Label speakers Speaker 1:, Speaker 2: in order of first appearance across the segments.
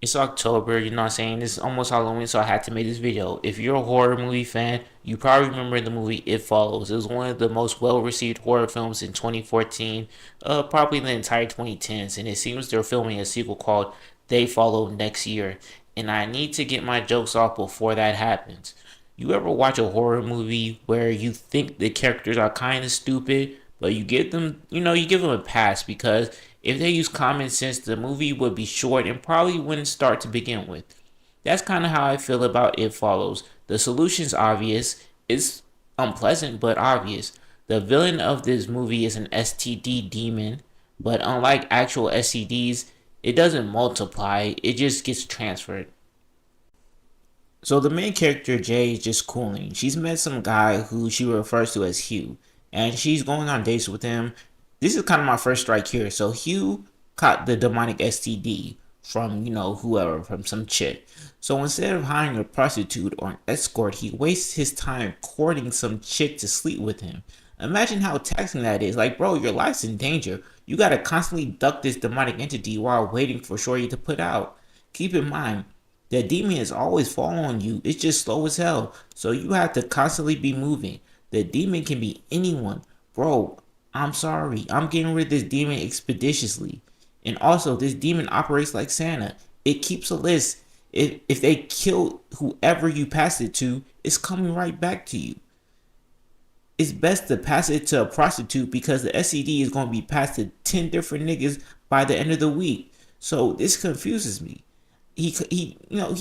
Speaker 1: It's October, you know what I'm saying? It's almost Halloween, so I had to make this video. If you're a horror movie fan, you probably remember the movie It Follows. It was one of the most well-received horror films in 2014, probably in the entire 2010s, and it seems they're filming a sequel called They Follow next year. And I need to get my jokes off before that happens. You ever watch a horror movie where you think the characters are kind of stupid, but you give them, you give them a pass because if they use common sense, the movie would be short and probably wouldn't start to begin with. That's kind of how I feel about It Follows. The solution's obvious. It's unpleasant, but obvious. The villain of this movie is an STD demon, but unlike actual STDs, it doesn't multiply, it just gets transferred. So the main character Jay is just cooling. She's met some guy who she refers to as Hugh, and she's going on dates with him. This is kind of my first strike here. So Hugh caught the demonic STD from whoever, from some chick. So instead of hiring a prostitute or an escort, he wastes his time courting some chick to sleep with him. Imagine how taxing that is. Like, bro, your life's in danger. You gotta constantly duck this demonic entity while waiting for Shorty to put out. Keep in mind, the demon is always following you. It's just slow as hell. So you have to constantly be moving. The demon can be anyone. Bro, I'm sorry. I'm getting rid of this demon expeditiously. And also, this demon operates like Santa. It keeps a list. If they kill whoever you pass it to, it's coming right back to you. It's best to pass it to a prostitute because the SCD is going to be passed to 10 different niggas by the end of the week. So this confuses me. He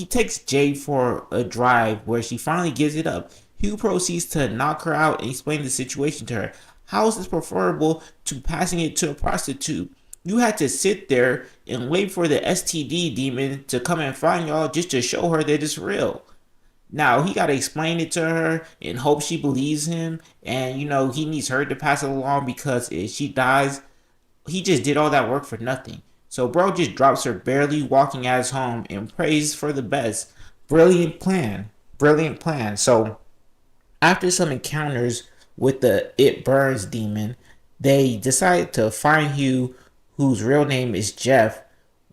Speaker 1: takes Jay for a drive where she finally gives it up. Hugh proceeds to knock her out and explain the situation to her. How is this preferable to passing it to a prostitute? You had to sit there and wait for the STD demon to come and find y'all just to show her that it's real. Now he gotta explain it to her and hope she believes him, and he needs her to pass it along because if she dies, he just did all that work for nothing. So bro just drops her barely walking at his home and prays for the best. Brilliant plan. Brilliant plan. So after some encounters with the It Burns demon, they decide to find Hugh, whose real name is Jeff.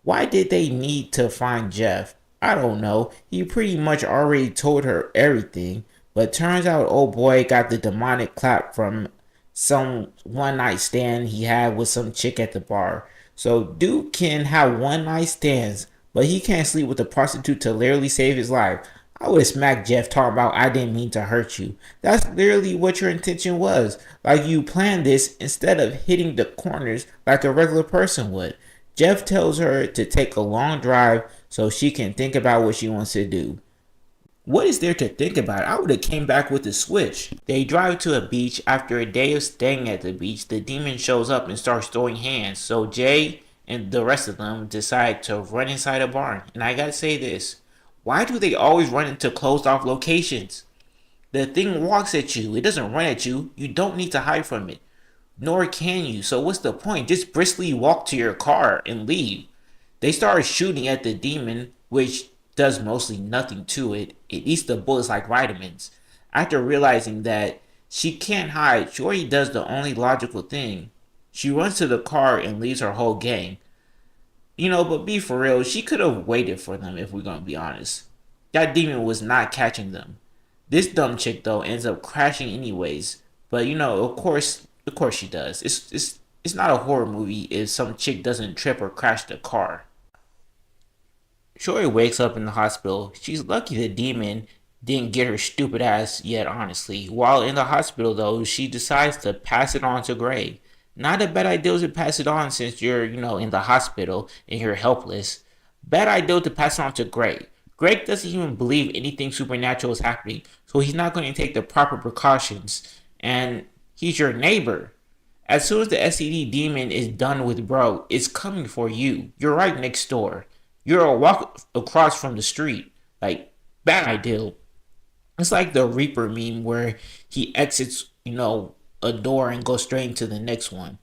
Speaker 1: Why did they need to find Jeff? I don't know. He pretty much already told her everything. But turns out old boy got the demonic clap from some one night stand he had with some chick at the bar. So dude can have one night stands, but he can't sleep with a prostitute to literally save his life. I would have smacked Jeff talking about I didn't mean to hurt you. That's literally what your intention was. Like you planned this instead of hitting the corners like a regular person would. Jeff tells her to take a long drive so she can think about what she wants to do. What is there to think about? I would have came back with a switch. They drive to a beach. After a day of staying at the beach, the demon shows up and starts throwing hands. So Jay and the rest of them decide to run inside a barn. And I gotta say this. Why do they always run into closed off locations? The thing walks at you. It doesn't run at you. You don't need to hide from it. Nor can you. So what's the point? Just briskly walk to your car and leave. They start shooting at the demon, which does mostly nothing to it. It eats the bullets like vitamins. After realizing that she can't hide, Shorty does the only logical thing. She runs to the car and leaves her whole gang. But be for real, she could have waited for them if we're gonna be honest. That demon was not catching them. This dumb chick though ends up crashing anyways. But of course she does. It's not a horror movie if some chick doesn't trip or crash the car. Shorty wakes up in the hospital. She's lucky the demon didn't get her stupid ass yet, honestly. While in the hospital, though, she decides to pass it on to Gray. Not a bad idea to pass it on since you're, in the hospital and you're helpless. Bad idea to pass it on to Gray. Greg doesn't even believe anything supernatural is happening, so he's not going to take the proper precautions. And he's your neighbor. As soon as the SCD demon is done with bro, it's coming for you. You're right next door. You're a walk across from the street. Like, bad idea. It's like the Reaper meme where he exits, a door and goes straight into the next one.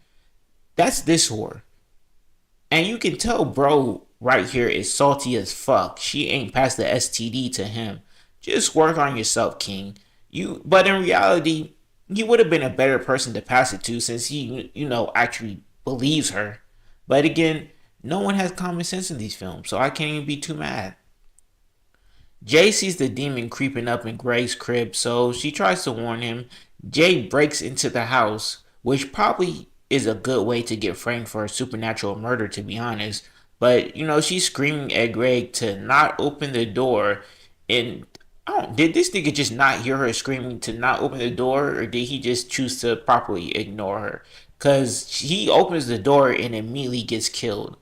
Speaker 1: That's this whore. And you can tell bro right here is salty as fuck. She ain't passed the STD to him. Just work on yourself, King. But in reality, he would have been a better person to pass it to since he, actually believes her. But again, No one has common sense in these films, so I can't even be too mad. Jay sees the demon creeping up in Greg's crib, so she tries to warn him. Jay breaks into the house, which probably is a good way to get framed for a supernatural murder, to be honest. But she's screaming at Greg to not open the door, and I don't. Did this nigga just not hear her screaming to not open the door, or did he just choose to properly ignore her? Cause he opens the door and immediately gets killed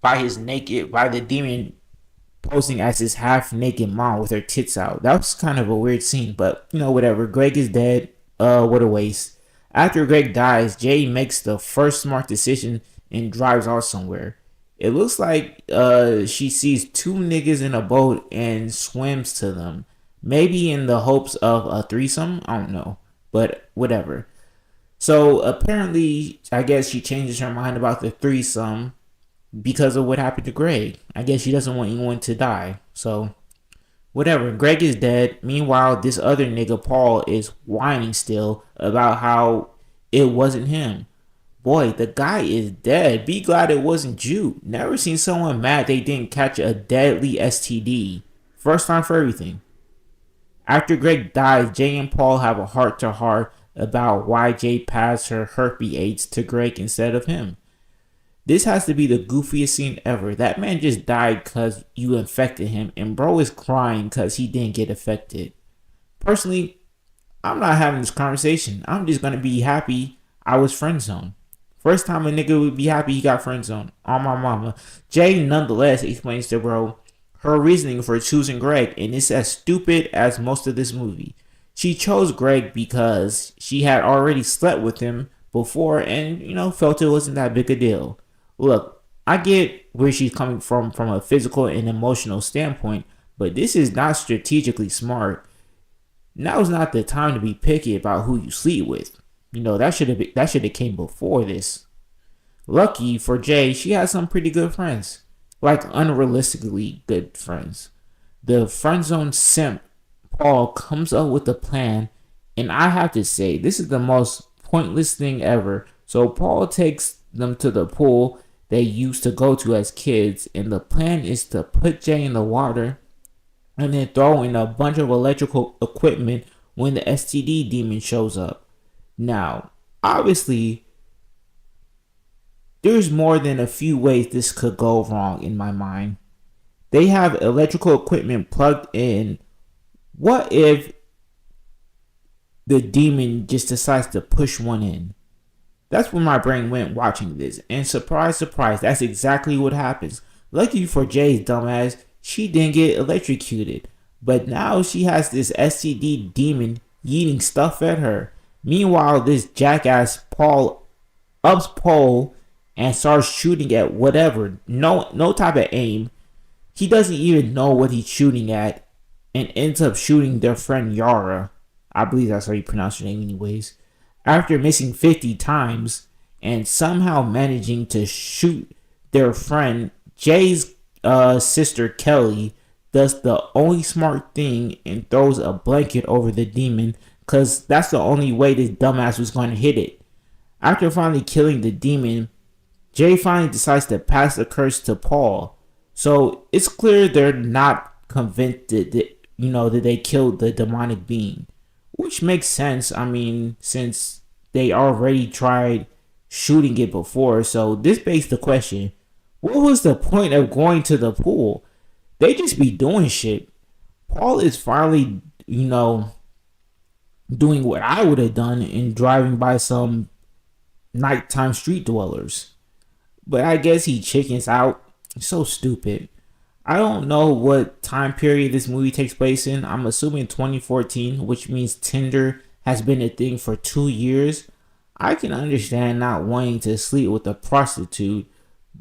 Speaker 1: by the demon posing as his half naked mom with her tits out. That was kind of a weird scene, but whatever. Greg is dead. What a waste. After Greg dies, Jay makes the first smart decision and drives off somewhere. It looks like she sees two niggas in a boat and swims to them. Maybe in the hopes of a threesome. I don't know. But whatever. So apparently, I guess she changes her mind about the threesome because of what happened to Greg. I guess she doesn't want anyone to die. So, whatever. Greg is dead. Meanwhile, this other nigga, Paul, is whining still about how it wasn't him. Boy, the guy is dead. Be glad it wasn't you. Never seen someone mad they didn't catch a deadly STD. First time for everything. After Greg dies, Jay and Paul have a heart to heart about why Jay passed her herpes AIDS to Greg instead of him. This has to be the goofiest scene ever. That man just died because you infected him, and bro is crying because he didn't get affected. Personally, I'm not having this conversation. I'm just gonna be happy I was friend zoned. First time a nigga would be happy he got friend zoned. On my mama. Jay nonetheless explains to bro her reasoning for choosing Greg, and it's as stupid as most of this movie. She chose Greg because she had already slept with him before and, felt it wasn't that big a deal. Look, I get where she's coming from a physical and emotional standpoint, but this is not strategically smart. Now's not the time to be picky about who you sleep with. That should have came before this. Lucky for Jay, she has some pretty good friends, like unrealistically good friends. The friend zone simp Paul comes up with a plan, and I have to say this is the most pointless thing ever. So Paul takes them to the pool they used to go to as kids, and the plan is to put Jay in the water and then throw in a bunch of electrical equipment when the STD demon shows up. Now, obviously, there's more than a few ways this could go wrong in my mind. They have electrical equipment plugged in. What if the demon just decides to push one in? That's where my brain went watching this. And surprise, surprise, that's exactly what happens. Lucky for Jay's dumbass, she didn't get electrocuted. But now she has this STD demon eating stuff at her. Meanwhile, this jackass Paul ups pole and starts shooting at whatever. No type of aim. He doesn't even know what he's shooting at and ends up shooting their friend Yara. I believe that's how you pronounce her name anyways. After missing 50 times and somehow managing to shoot their friend, Jay's sister Kelly does the only smart thing and throws a blanket over the demon because that's the only way this dumbass was going to hit it. After finally killing the demon, Jay finally decides to pass the curse to Paul. So it's clear they're not convinced that they killed the demonic being. Which makes sense, since they already tried shooting it before. So this begs the question, what was the point of going to the pool? They just be doing shit. Paul is finally, doing what I would have done in driving by some nighttime street dwellers. But I guess he chickens out. So stupid. I don't know what time period this movie takes place in. I'm assuming 2014, which means Tinder has been a thing for 2 years. I can understand not wanting to sleep with a prostitute,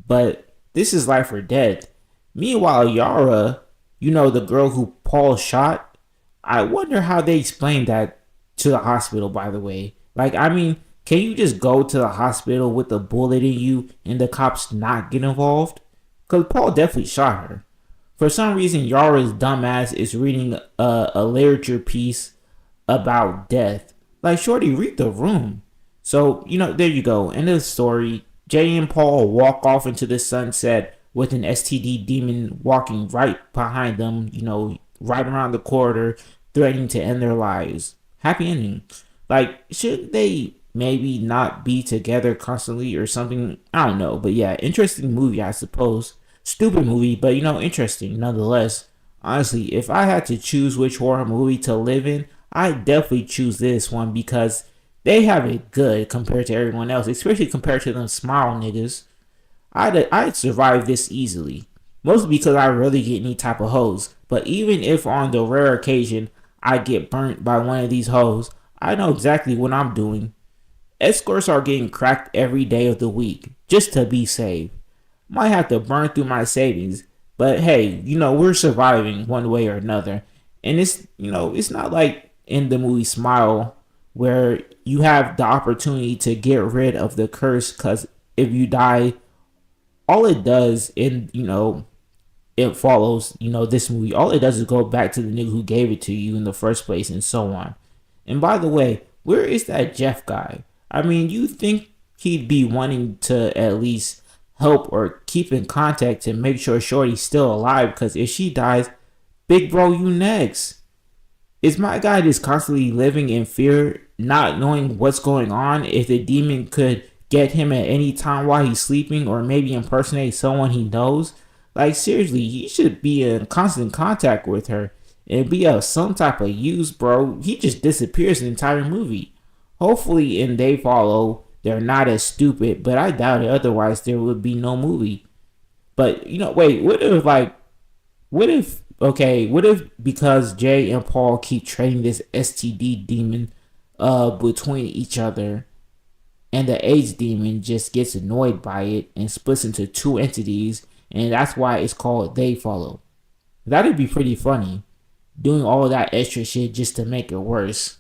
Speaker 1: but this is life or death. Meanwhile, Yara, the girl who Paul shot, I wonder how they explained that to the hospital, by the way. Can you just go to the hospital with a bullet in you and the cops not get involved? Because Paul definitely shot her. For some reason, Yara's dumbass is reading a literature piece about death. Like, shorty, read the room. So, there you go. End of the story. Jay and Paul walk off into the sunset with an STD demon walking right behind them, right around the corridor, threatening to end their lives. Happy ending. Like, should they maybe not be together constantly or something? I don't know. But yeah, interesting movie, I suppose. Stupid movie, but interesting nonetheless. Honestly, if I had to choose which horror movie to live in, I'd definitely choose this one because they have it good compared to everyone else, especially compared to them smile niggas. I'd survive this easily. Mostly because I rarely get any type of hoes. But even if on the rare occasion I get burnt by one of these hoes, I know exactly what I'm doing. Escorts are getting cracked every day of the week just to be safe. Might have to burn through my savings, but hey, we're surviving one way or another. And it's not like in the movie Smile where you have the opportunity to get rid of the curse because if you die, all it does in it follows this movie, all it does is go back to the nigga who gave it to you in the first place and so on. And by the way, where is that Jeff guy? I mean, you think he'd be wanting to at least help or keep in contact to make sure Shorty's still alive, because if she dies, big bro, you next. Is my guy just constantly living in fear, not knowing what's going on, if the demon could get him at any time while he's sleeping, or maybe impersonate someone he knows? Like, seriously, he should be in constant contact with her and be of some type of use, bro. He just disappears the entire movie. Hopefully, in They Follow, they're not as stupid, but I doubt it. Otherwise, there would be no movie. But, wait, what if because Jay and Paul keep trading this STD demon between each other, and the AIDS demon just gets annoyed by it and splits into two entities, and that's why it's called They Follow. That'd be pretty funny, doing all that extra shit just to make it worse.